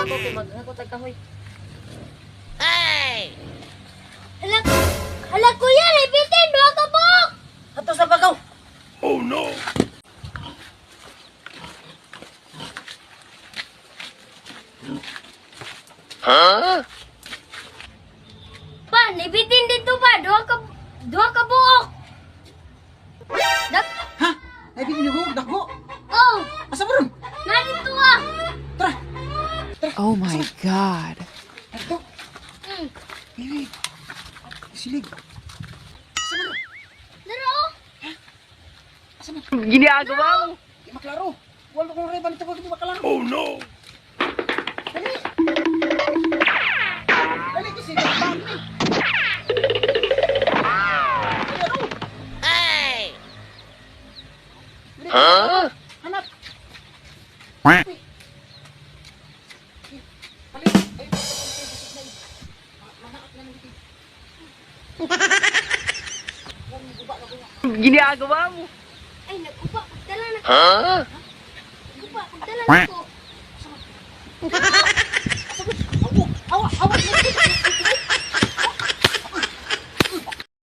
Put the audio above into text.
ako kay maghakot ang kahoy. Hala kuya, repeatin, duha ka buok! Ato sa bagaw. Oh no! Pa, repeatin dito pa, duha ka buok! Ha? Ay, binuhog, dako. Oh, Asa mo ron? narito ah! Tara. Oh my God. Ito. Hmm, Bibi. Silig. Asa mo ron? daro oh! Asa mo? Ginagawa mo. Di maklaro. Wala kong riban ito kung di maklaro. Oh no! Dali. Dali kasi. Dali. Huh? Hanap. Quack. Dali. Ay, manaak na nang Ginagawa mo. Ay, nagkupa, pagdala na Huh? Nagkupa, pagdala Quack. na ko.